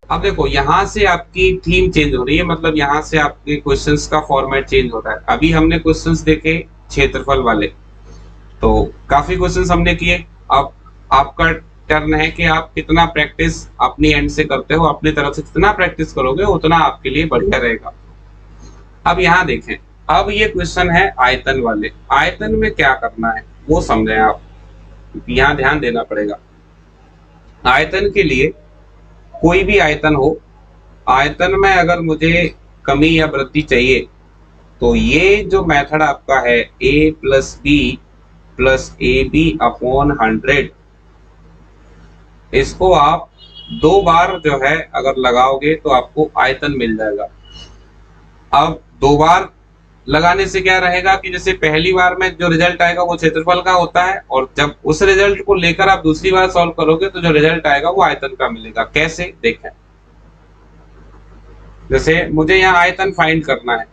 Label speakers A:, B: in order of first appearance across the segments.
A: अब देखो यहाँ से आपकी थीम चेंज हो रही है, मतलब यहाँ से आपके क्वेश्चंस का फॉर्मेट चेंज हो रहा है। अभी हमने क्वेश्चंस देखे क्षेत्रफल वाले, तो काफी क्वेश्चंस हमने किए। अब आपका टर्न है कि आप कितना प्रैक्टिस अपनी एंड से करते हो, अपनी तरफ से जितना प्रैक्टिस करोगे उतना आपके लिए बढ़िया रहेगा। अब यहाँ देखें, अब ये क्वेश्चन है आयतन वाले। आयतन में क्या करना है वो समझें आप, यहाँ ध्यान देना पड़ेगा। आयतन के लिए कोई भी आयतन हो, आयतन में अगर मुझे कमी या वृद्धि चाहिए, तो ये जो मेथड आपका है a+b+ab/100, इसको आप दो बार जो है अगर लगाओगे तो आपको आयतन मिल जाएगा। अब दो बार लगाने से क्या रहेगा कि जैसे पहली बार में जो रिजल्ट आएगा वो क्षेत्रफल का होता है, और जब उस रिजल्ट को लेकर आप दूसरी बार सॉल्व करोगे तो जो रिजल्ट आएगा वो आयतन का मिलेगा। कैसे देखें, जैसे मुझे यहाँ आयतन फाइंड करना है,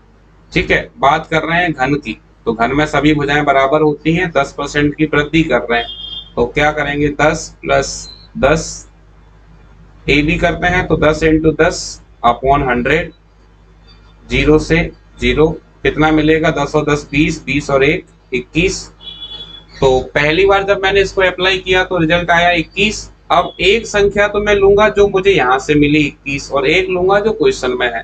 A: ठीक है, बात कर रहे हैं घन की, तो घन में सभी भुजाएं बराबर होती हैं, 10% की वृद्धि कर रहे हैं, तो क्या करेंगे 10+10, ए बी करते हैं तो 10×10/100, जीरो से जीरो, कितना मिलेगा 10 और 10 20, 20 और 1 21। तो पहली बार जब मैंने इसको अप्लाई किया तो रिजल्ट आया 21। अब एक संख्या तो मैं लूंगा जो मुझे यहां से मिली 21, और एक लूंगा जो क्वेश्चन में है।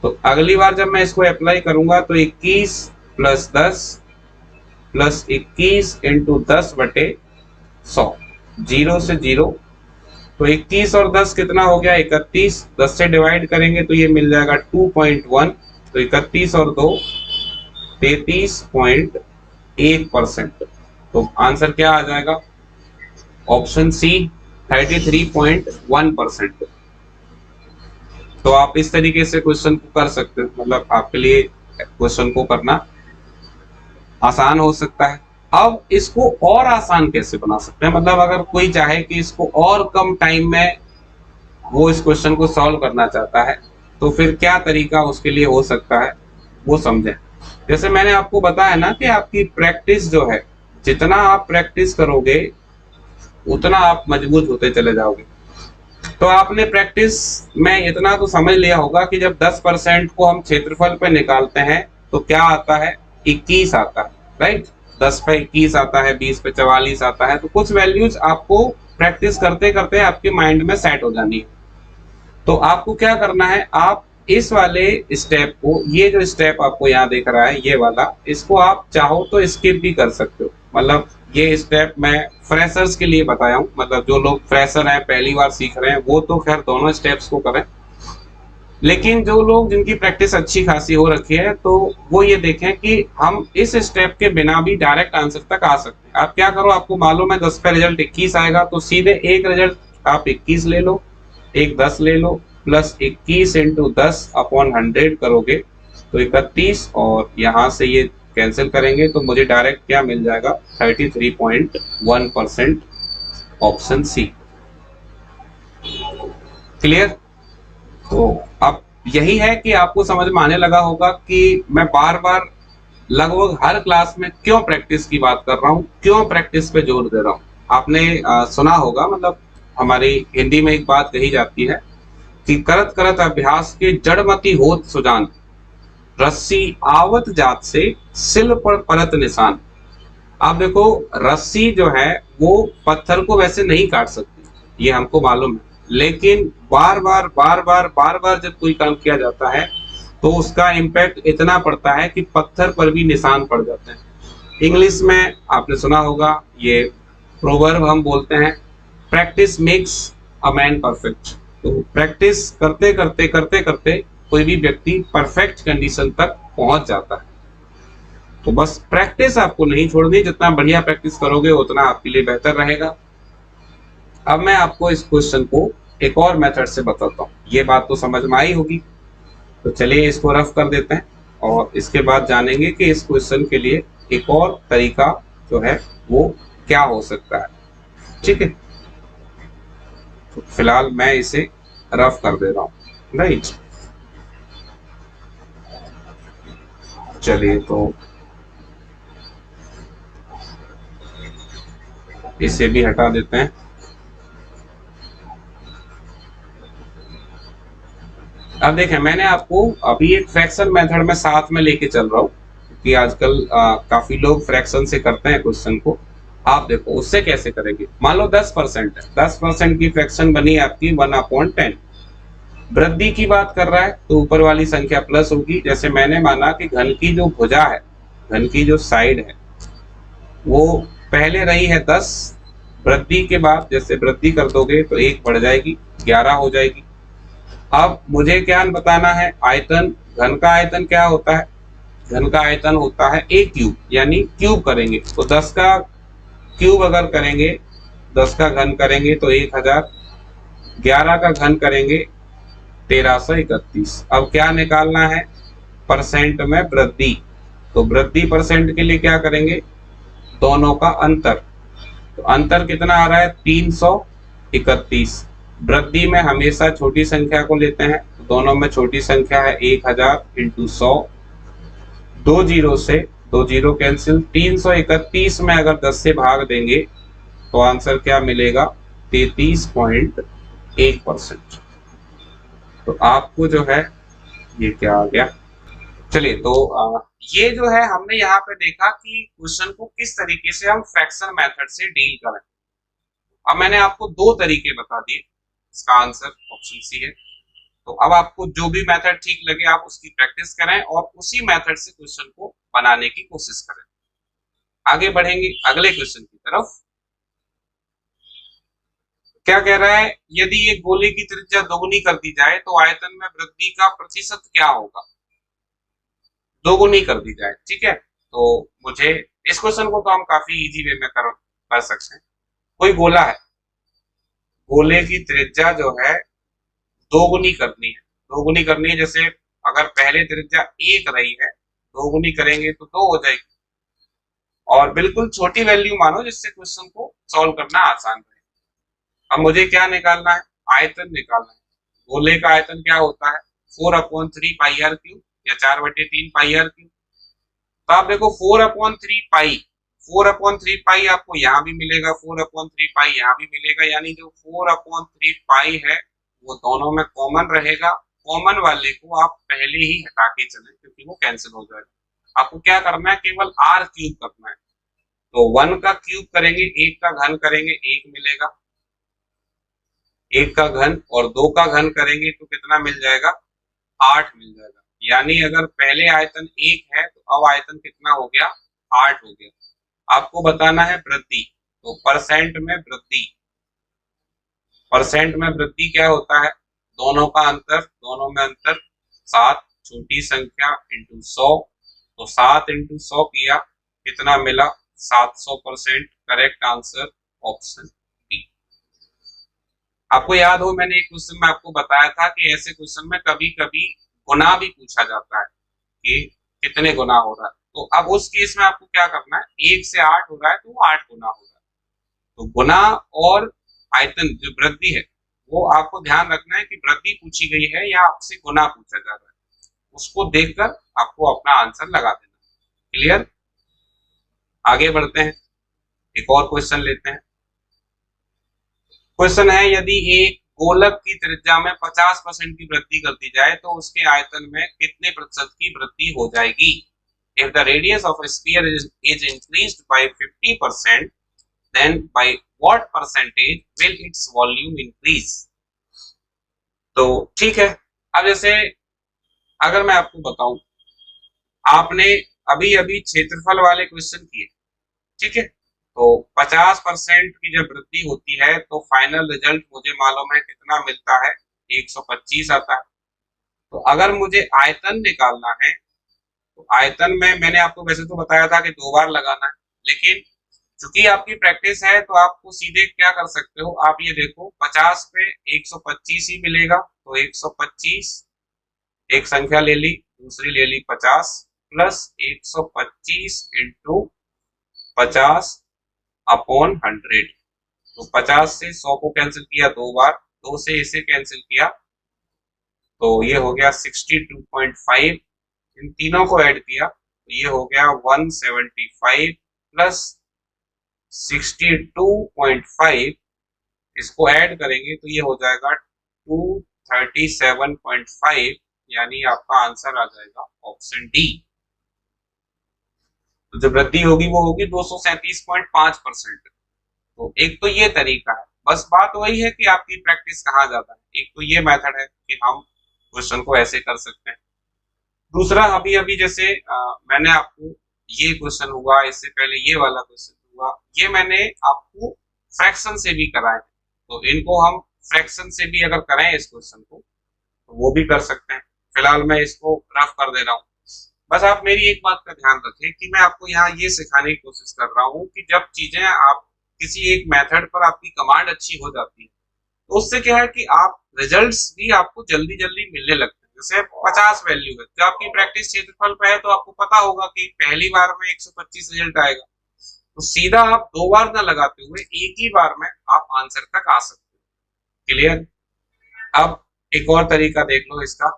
A: तो अगली बार जब मैं इसको अप्लाई करूंगा तो 21+10+21 × 10/100, जीरो से जीरो, तो 21 और 10 कितना हो गया 31, 10 से डिवाइड करेंगे तो ये मिल जाएगा 2.1, तो 31 और 2 33.1%। तो आंसर क्या आ जाएगा, ऑप्शन सी 33.1%। तो आप इस तरीके से क्वेश्चन को कर सकते हो, मतलब आपके लिए क्वेश्चन को करना आसान हो सकता है। अब इसको और आसान कैसे बना सकते हैं, मतलब अगर कोई चाहे कि इसको और कम टाइम में वो इस क्वेश्चन को सॉल्व करना चाहता है, तो फिर क्या तरीका उसके लिए हो सकता है वो समझें। जैसे मैंने आपको बताया ना कि आपकी प्रैक्टिस जो है, जितना आप प्रैक्टिस करोगे उतना आप मजबूत होते चले जाओगे। तो आपने प्रैक्टिस में इतना तो समझ लिया होगा कि जब 10% को हम क्षेत्रफल पे निकालते हैं तो क्या आता है, 21 आता है, राइट। 10 पे 21 आता है, 20 पे 44 आता है, तो कुछ वैल्यूज आपको प्रैक्टिस करते करते आपके माइंड में सेट हो जानी है। तो आपको क्या करना है, आप इस वाले स्टेप को, ये जो स्टेप आपको यहाँ दिख रहा है ये वाला, इसको आप चाहो तो स्किप भी कर सकते हो। मतलब ये स्टेप मैं फ्रेशर्स के लिए बताया हूँ, मतलब जो लोग फ्रेशर हैं पहली बार सीख रहे हैं वो तो खैर दोनों स्टेप्स को करें, लेकिन जो लोग जिनकी प्रैक्टिस अच्छी खासी हो रखी है तो वो ये देखें कि हम इस स्टेप के बिना भी डायरेक्ट आंसर तक आ सकते हैं। आप क्या करो, आपको मालूम है 10 पे रिजल्ट 21 आएगा, तो सीधे एक रिजल्ट आप 21 ले लो, एक 10 ले लो, प्लस 21 × 10/100 करोगे तो 31, और यहाँ से ये कैंसिल करेंगे तो मुझे डायरेक्ट क्या मिल जाएगा 33.1%, ऑप्शन सी। क्लियर। तो अब यही है कि आपको समझ में आने लगा होगा कि मैं बार बार लगभग हर क्लास में क्यों प्रैक्टिस की बात कर रहा हूँ, क्यों प्रैक्टिस पे जोर दे रहा हूँ। आपने सुना होगा, मतलब हमारी हिंदी में एक बात कही जाती है कि करत करत अभ्यास के जड़मति होत सुजान, रस्सी आवत जात से सिल पर परत निशान। आप देखो, रस्सी जो है वो पत्थर को वैसे नहीं काट सकती, ये हमको मालूम है, लेकिन बार बार बार बार बार बार जब कोई काम किया जाता है तो उसका इम्पैक्ट इतना पड़ता है कि पत्थर पर भी निशान पड़ जाते हैं। इंग्लिश में आपने सुना होगा, ये प्रोवर्ब हम बोलते हैं, practice makes a man perfect. तो प्रैक्टिस करते करते करते करते कोई भी व्यक्ति परफेक्ट कंडीशन तक पहुंच जाता है। तो बस प्रैक्टिस आपको नहीं छोड़नी, जितना बढ़िया प्रैक्टिस करोगे उतना आपके लिए बेहतर रहेगा। अब मैं आपको इस क्वेश्चन को एक और मेथड से बताता हूँ, ये बात तो समझ में आई होगी। तो चलिए इसको रफ कर देते हैं और इसके बाद जानेंगे कि इस क्वेश्चन के लिए एक और तरीका जो है वो क्या हो सकता है। ठीक है, तो फिलहाल मैं इसे रफ कर दे रहा हूँ, राइट। चलिए तो इसे भी हटा देते हैं। अब देखें, मैंने आपको अभी एक फ्रैक्शन मेथड में साथ में लेके चल रहा हूँ कि आजकल काफी लोग फ्रैक्शन से करते हैं क्वेश्चन को। आप देखो उससे कैसे करेंगे। मान लो 10% है, 10% की फ्रैक्शन बनी आपकी 1/10। वृद्धि की बात कर रहा है तो ऊपर वाली संख्या प्लस होगी। जैसे मैंने माना कि घन की जो भुजा है, घन की जो साइड है, वो पहले रही है 10, वृद्धि के बाद जैसे वृद्धि कर दोगे तो 1 बढ़ जाएगी, 11 हो जाएगी। अब मुझे क्या बताना है, आयतन। घन का आयतन क्या होता है? घन का आयतन होता है a क्यूब, यानी क्यूब करेंगे तो 10 का क्यूब अगर करेंगे, 10 का घन करेंगे तो 1000, 11 का घन करेंगे 1331। अब क्या निकालना है? परसेंट में वृद्धि। तो वृद्धि परसेंट के लिए क्या करेंगे? दोनों का अंतर। तो अंतर कितना आ रहा है? 331। वृद्धि में हमेशा छोटी संख्या को लेते हैं, तो दोनों में छोटी संख्या है 1000 इंटू 100। 2 जीरो से 2 जीरो कैंसिल। 331 में अगर 10 से भाग देंगे तो आंसर क्या मिलेगा? 33.1%। तो आपको जो है ये क्या आ गया। चलिए, तो ये जो है हमने यहाँ पे देखा कि क्वेश्चन को किस तरीके से हम फ्रैक्शन मेथड से डील करें। अब मैंने आपको 2 तरीके बता दिए, इसका आंसर ऑप्शन सी है। तो अब आपको जो भी मेथड ठीक लगे आप उसकी प्रैक्टिस करें और उसी मेथड से क्वेश्चन को बनाने की कोशिश करें। आगे बढ़ेंगे अगले क्वेश्चन की तरफ। क्या कह रहा है? यदि एक गोले की त्रिज्या दोगुनी कर दी जाए तो आयतन में वृद्धि का प्रतिशत क्या होगा? दोगुनी कर दी जाए, ठीक है। तो मुझे इस क्वेश्चन को तो हम काफी इजी वे में कर सकते हैं। कोई गोला है, गोले की त्रिज्या जो है दोगुनी करनी है। दोगुनी करनी है, जैसे अगर पहले त्रिज्या 1 रही है, दोगुनी करेंगे तो 2 हो जाएगी। और बिल्कुल छोटी वैल्यू मानो जिससे क्वेश्चन को सॉल्व करना आसान रहे। अब मुझे क्या निकालना है? आयतन निकालना है। गोले का आयतन क्या होता है? 4/3 पाई आर क्यूब या 4/3 पाई आर क्यूब। तो आप देखो 4/3 पाई, 4/3 पाई आपको यहाँ भी मिलेगा, 4/3 पाई यहाँ भी मिलेगा, यानी जो 4/3 पाई है वो दोनों में कॉमन रहेगा। कॉमन वाले को आप पहले ही हटा के चले क्योंकि वो कैंसिल हो जाएगा। आपको क्या करना है? केवल आर क्यूब करना है। तो 1 का क्यूब करेंगे, 1 का घन करेंगे, 1 मिलेगा। 1 का घन और 2 का घन करेंगे तो कितना मिल जाएगा? 8 मिल जाएगा। यानी अगर पहले आयतन 1 है तो अब आयतन कितना हो गया? 8 हो गया। आपको बताना है वृद्धि, तो परसेंट में वृद्धि। परसेंट में वृद्धि क्या होता है? दोनों का अंतर, दोनों में अंतर 7, छोटी संख्या इंटू 100। तो 7 इंटू 100 किया, कितना मिला? 700%। Correct answer option B. आपको याद हो मैंने एक क्वेश्चन में आपको बताया था कि ऐसे क्वेश्चन में कभी कभी गुना भी पूछा जाता है कि कितने गुना हो रहा है। तो अब उस केस में आपको क्या करना है? 1 से 8 हो रहा है तो वो 8 गुना हो रहा है। तो गुना और आयतन जो वृद्धि है वो आपको ध्यान रखना है कि वृद्धि पूछी गई है या आपसे गुना पूछा जा रहा है, उसको देखकर आपको अपना आंसर लगा देना। क्लियर? आगे बढ़ते हैं, एक और क्वेश्चन लेते हैं। क्वेश्चन है, यदि एक गोलक की त्रिज्या में 50% की वृद्धि कर दी जाए तो उसके आयतन में कितने प्रतिशत की वृद्धि हो जाएगी? If the radius of a sphere is increased by 50%, then by what percentage will its volume increase? तो ठीक है। अब जैसे अगर मैं आपको बताऊं, आपने अभी अभी क्षेत्रफल वाले क्वेश्चन किए, ठीक है। तो 50% की जब वृद्धि होती है तो फाइनल रिजल्ट मुझे मालूम है कितना मिलता है? 125 आता है। तो अगर मुझे आयतन निकालना है तो आयतन में मैंने आपको वैसे तो बताया था कि 2 बार लगाना है, लेकिन चूंकि आपकी प्रैक्टिस है तो आपको सीधे क्या कर सकते हो, आप ये देखो 50 पे 125 ही मिलेगा। तो 125, एक संख्या ले ली, दूसरी ले ली 50, प्लस 125 इंटू 50 अपॉन 100। तो 50 से 100 को कैंसिल किया 2 बार, 2 से इसे कैंसिल किया तो ये हो गया 62.5। इन तीनों को ऐड किया तो ये हो गया 175 प्लस 62.5। इसको ऐड करेंगे तो ये हो जाएगा 37.5, यानी आपका आंसर आ जाएगा ऑप्शन डी। तो जो वृद्धि होगी वो होगी 237.5%। तो एक तो ये तरीका है, बस बात वही है कि आपकी प्रैक्टिस कहाँ ज्यादा है। एक तो ये मेथड है कि हम क्वेश्चन को ऐसे कर सकते हैं। दूसरा, अभी अभी जैसे मैंने आपको ये क्वेश्चन हुआ, इससे पहले ये वाला क्वेश्चन हुआ, ये मैंने आपको फ्रैक्शन से भी कराए, तो इनको हम फ्रैक्शन से भी अगर कराएं इस क्वेश्चन को तो वो भी कर सकते हैं। फिलहाल मैं इसको रफ कर दे रहा हूँ। बस आप मेरी एक बात का ध्यान रखें कि मैं आपको यहाँ ये सिखाने की कोशिश कर रहा हूँ कि जब चीजें आप किसी एक मेथड पर आपकी कमांड अच्छी हो जाती है तो उससे क्या है कि आप रिजल्ट्स भी आपको जल्दी जल्दी मिलने लगते हैं। जैसे 50 वैल्यू है, जब आपकी प्रैक्टिस क्षेत्रफल पे है तो आपको पता होगा कि पहली बार में 125 रिजल्ट आएगा, तो सीधा आप 2 बार ना लगाते हुए एक ही बार में आप आंसर तक आ सकते हैं। क्लियर? अब एक और तरीका देख लो इसका।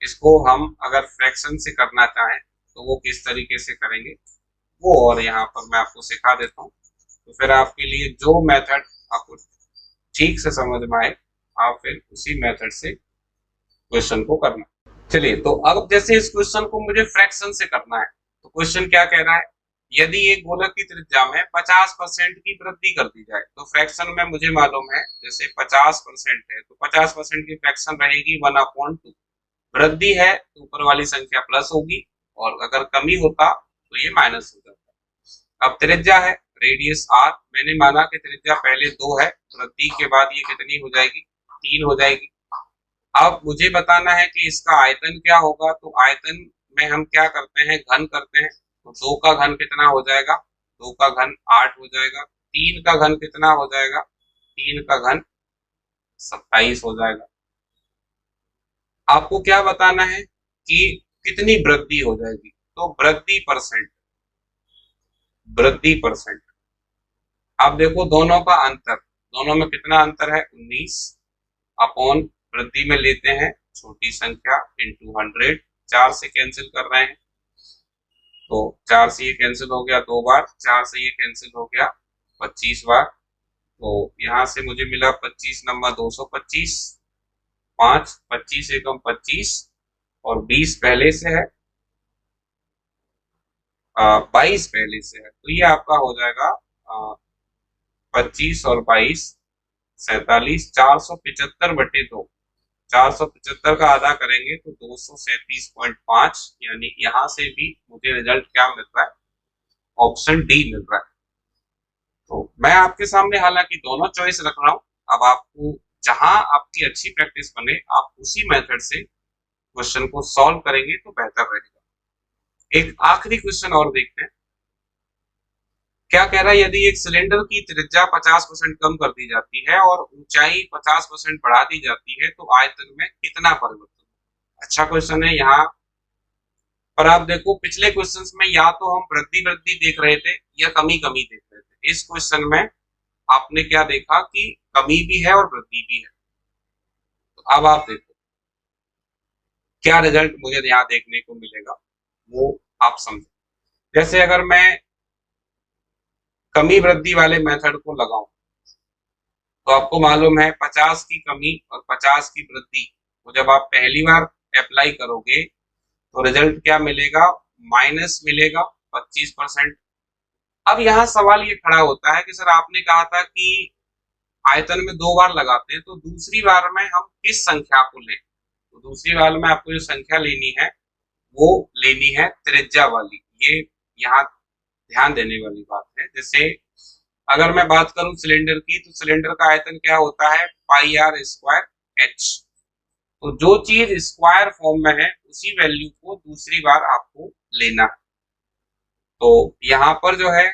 A: इसको हम अगर फ्रैक्शन से करना चाहें तो वो किस तरीके से करेंगे वो और यहाँ पर मैं आपको सिखा देता हूँ। तो फिर आपके लिए जो मेथड आपको ठीक से समझ में आए आप फिर उसी मेथड से क्वेश्चन को करना। चलिए, तो अब जैसे इस क्वेश्चन को मुझे फ्रैक्शन से करना है, तो क्वेश्चन क्या कह रहा है, यदि एक गोलक की त्रिज्या में 50% की वृद्धि कर दी जाए, तो फ्रैक्शन में मुझे मालूम है जैसे 50% है तो 50% की फ्रैक्शन रहेगी 1/2। वृद्धि है तो ऊपर वाली संख्या प्लस होगी और अगर कमी होता तो ये माइनस हो जाता। अब त्रिज्या है रेडियस r, मैंने माना कि त्रिज्या पहले 2 है, वृद्धि के बाद ये कितनी हो जाएगी, 3 हो जाएगी। अब मुझे बताना है कि इसका आयतन क्या होगा, तो आयतन में हम क्या करते हैं, घन करते हैं। तो 2 का घन कितना हो जाएगा, 2 का घन 8 हो जाएगा। 3 का घन कितना हो जाएगा, 3 का घन 27 हो जाएगा। आपको क्या बताना है कि कितनी वृद्धि हो जाएगी, तो वृद्धि परसेंट, वृद्धि परसेंट। अब देखो दोनों का अंतर, दोनों में कितना अंतर है, 19 अपॉन वृद्धि में लेते हैं छोटी संख्या इंटू 100, 4 से कैंसिल कर रहे हैं तो 4 से ये कैंसिल हो गया 2 बार, 4 से ये कैंसिल हो गया 25 बार। तो यहां से मुझे मिला 25 नंबर 225, 5 25 एकम 25 और 20 पहले से है, 22 पहले से है, तो ये आपका हो जाएगा 25 और 22 47, 475/2। 475 का आधा करेंगे तो 237.5, यानी यहां से भी मुझे रिजल्ट क्या मिल रहा है, ऑप्शन डी मिल रहा है। तो मैं आपके सामने हालांकि दोनों चॉइस रख रहा हूं, अब आपको जहां आपकी अच्छी प्रैक्टिस बने आप उसी मेथड से क्वेश्चन को सॉल्व करेंगे तो बेहतर रहेगा। एक आखिरी क्वेश्चन और देखते हैं, क्या कह रहा है, यदि एक सिलेंडर की त्रिज्या 50% कम कर दी जाती है और ऊंचाई 50% बढ़ा दी जाती है तो आयतन में कितना परिवर्तन। अच्छा क्वेश्चन है यहाँ पर। आप देखो पिछले क्वेश्चंस में या तो हम वृद्धि वृद्धि देख रहे थे या कमी कमी देख रहे थे, इस क्वेश्चन में आपने क्या देखा कि कमी भी है और वृद्धि भी है। तो अब आप देखो क्या रिजल्ट मुझे यहाँ देखने को मिलेगा वो आप समझो। जैसे अगर मैं कमी वृद्धि वाले मेथड को लगाऊं तो आपको मालूम है 50 की कमी और 50 की वृद्धि, तो जब आप पहली बार अप्लाई करोगे तो रिजल्ट क्या मिलेगा, माइनस मिलेगा 25%। अब यहाँ सवाल ये खड़ा होता है कि सर आपने कहा था कि आयतन में 2 बार लगाते हैं, तो दूसरी बार में हम किस संख्या को लें। तो दूसरी बार में आपको जो संख्या लेनी है वो लेनी है त्रिज्या वाली। ये यहाँ ध्यान देने वाली बात है। जैसे अगर मैं बात करूं सिलेंडर की, तो सिलेंडर का आयतन क्या होता है, πr²h। तो जो चीज स्क्वायर फॉर्म में है उसी वैल्यू को दूसरी बार आपको लेना है। तो यहाँ पर जो है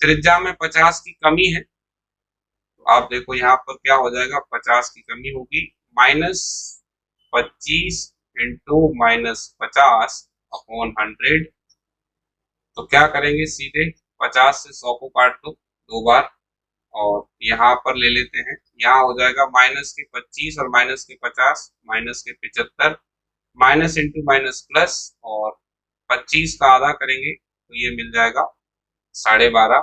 A: त्रिज्या में 50 की कमी है, तो आप देखो यहाँ पर क्या हो जाएगा, 50 की कमी होगी -25 इंटू -50/100। तो क्या करेंगे, सीधे 50 से 100 को काट दो 2 बार और यहाँ पर ले लेते हैं, यहाँ हो जाएगा -25 और -50 -75, माइनस इंटू माइनस प्लस और 25 का आधा करेंगे तो ये मिल जाएगा 12.5,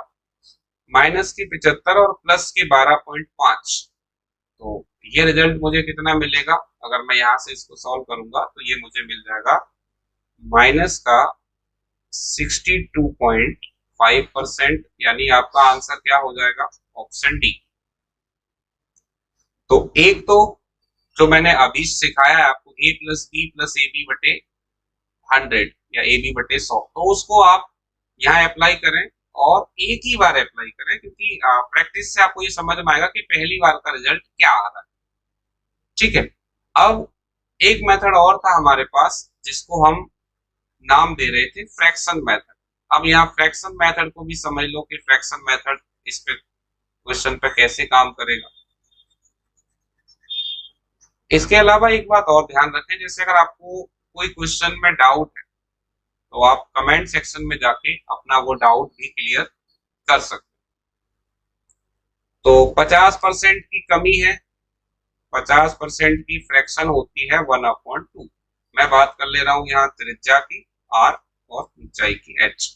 A: -75 और +12.5। तो ये रिजल्ट मुझे कितना मिलेगा, अगर मैं यहाँ से इसको सॉल्व करूंगा तो ये मुझे मिल जाएगा माइनस का 62.5%, यानी आपका आंसर क्या हो जाएगा, ऑप्शन डी। तो एक तो जो मैंने अभी सिखाया है आपको, a plus B plus A B बटे 100 या ए बी बटे 100, तो उसको आप यहाँ अप्लाई करें और एक ही बार अप्लाई करें, क्योंकि प्रैक्टिस से आपको ये समझ में आएगा कि पहली बार का रिजल्ट क्या आ रहा है। ठीक है, अब एक मेथड और था हमारे पास जिसको हम नाम दे रहे थे फ्रैक्शन मेथड। अब यहाँ फ्रैक्शन मेथड को भी समझ लो कि फ्रैक्शन मेथड इस पे क्वेश्चन पे कैसे काम करेगा। इसके अलावा एक बात और ध्यान रखें, जैसे अगर आपको कोई क्वेश्चन में डाउट है तो आप कमेंट सेक्शन में जाके अपना वो डाउट भी क्लियर कर सकते हैं। तो 50% की कमी है, 50% की फ्रैक्शन होती है 1/2। मैं बात कर ले रहा हूं यहाँ त्रिज्या की r और ऊंचाई की h।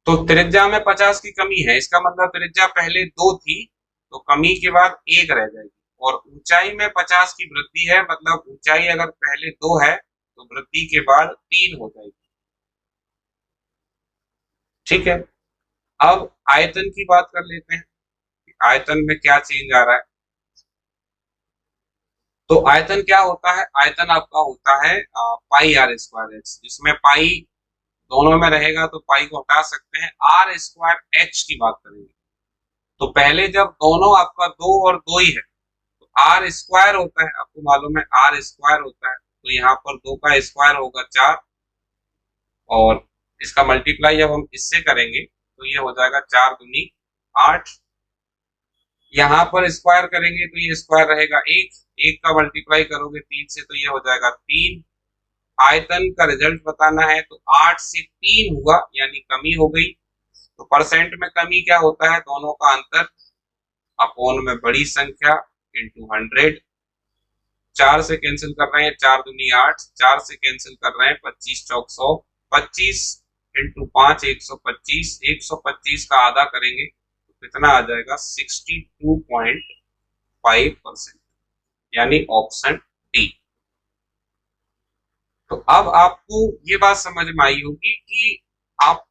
A: तो त्रिज्या में 50 की कमी है, इसका मतलब त्रिज्या पहले 2 थी तो कमी के बाद 1 रह जाएगी, और ऊंचाई में 50 की वृद्धि है, मतलब ऊंचाई अगर पहले 2 है तो वृद्धि के बाद 3 हो जाएगी। ठीक है, अब आयतन की बात कर लेते हैं, आयतन में क्या चेंज आ रहा है। तो आयतन क्या होता है, आयतन आपका होता है पाई आर स्क्वायर एच, जिसमें पाई दोनों में रहेगा तो पाई को हटा सकते हैं, आर स्क्वायर एच की बात करेंगे। तो पहले जब दोनों आपका 2 और 2 ही है तो आर स्क्वायर होता है, आपको मालूम है आर स्क्वायर होता है, तो यहाँ पर 2 का स्क्वायर होगा 4, और इसका मल्टीप्लाई जब हम इससे करेंगे तो ये हो जाएगा 4 दूनी 8। यहाँ पर स्क्वायर करेंगे तो ये स्क्वायर रहेगा 1, 1 का मल्टीप्लाई करोगे 3 से तो ये हो जाएगा 3। आयतन का रिजल्ट बताना है तो 8 से 3 हुआ, यानी कमी हो गई। तो परसेंट में कमी क्या होता है, दोनों का अंतर अपोन में बड़ी संख्या इंटू 100। 4 से कैंसिल कर रहे हैं, 4 दूनी 8, 4 से कैंसिल कर रहे हैं 25 चौक 100, 25 इंटू 5 125, 125 का आधा करेंगे तो कितना आ जाएगा 62.5%, यानी ऑप्शन डी। तो अब आपको ये बात समझ में आई होगी कि आप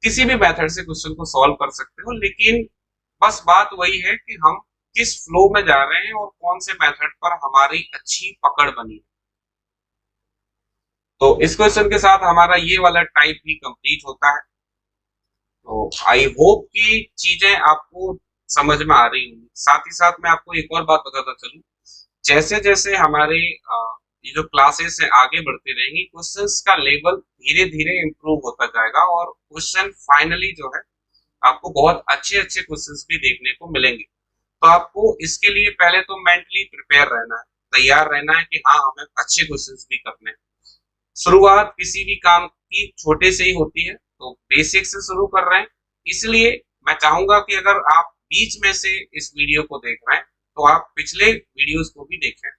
A: किसी भी मेथड से क्वेश्चन को सॉल्व कर सकते हो, लेकिन बस बात वही है कि हम किस फ्लो में जा रहे हैं और कौन से मेथड पर हमारी अच्छी पकड़ बनी। तो इस क्वेश्चन के साथ हमारा ये वाला टाइप भी कंप्लीट होता है। तो आई होप कि चीजें आपको समझ में आ रही होंगी। साथ ही साथ मैं आपको एक और बात बताता चलूं, जैसे जैसे हमारे ये जो क्लासेस है आगे बढ़ते रहेंगी, क्वेश्चंस का लेवल धीरे धीरे इम्प्रूव होता जाएगा और क्वेश्चन फाइनली जो है आपको बहुत अच्छे अच्छे क्वेश्चंस भी देखने को मिलेंगे। तो आपको इसके लिए पहले तो मेंटली प्रिपेयर रहना है, तैयार रहना है कि हाँ हमें अच्छे क्वेश्चंस भी करने हैं। शुरुआत किसी भी काम की छोटे से ही होती है, तो बेसिक से शुरू कर रहे हैं। इसलिए मैं चाहूंगा कि अगर आप बीच में से इस वीडियो को देख रहे हैं तो आप पिछले वीडियोस को भी देखें।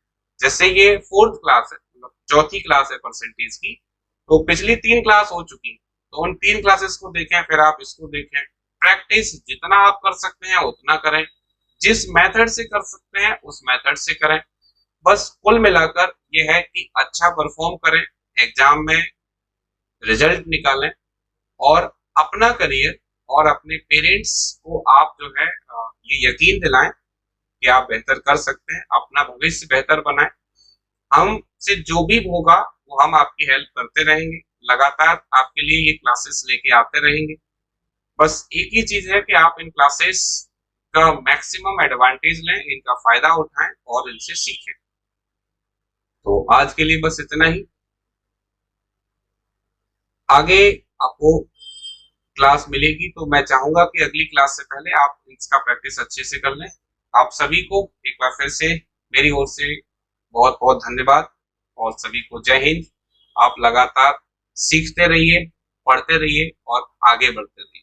A: जैसे ये 4th क्लास है, मतलब 4थी क्लास है परसेंटेज की, तो पिछली 3 क्लास हो चुकी, तो उन 3 क्लासेस को देखें, फिर आप इसको देखें। प्रैक्टिस जितना आप कर सकते हैं उतना करें, जिस मेथड से कर सकते हैं उस मेथड से करें। बस कुल मिलाकर ये है कि अच्छा परफॉर्म करें, एग्जाम में रिजल्ट निकालें और अपना करियर और अपने पेरेंट्स को आप जो है ये यकीन दिलाएं कि आप बेहतर कर सकते हैं, अपना भविष्य बेहतर बनाएं। हमसे जो भी होगा वो हम आपकी हेल्प करते रहेंगे, लगातार आपके लिए ये क्लासेस लेके आते रहेंगे। बस एक ही चीज है कि आप इन क्लासेस का मैक्सिमम एडवांटेज लें, इनका फायदा उठाएं और इनसे सीखें। तो आज के लिए बस इतना ही। आगे आपको क्लास मिलेगी तो मैं चाहूंगा कि अगली क्लास से पहले आप इसका प्रैक्टिस अच्छे से कर लें। आप सभी को एक बार फिर से मेरी ओर से बहुत बहुत धन्यवाद और सभी को जय हिंद। आप लगातार सीखते रहिए, पढ़ते रहिए और आगे बढ़ते रहिए।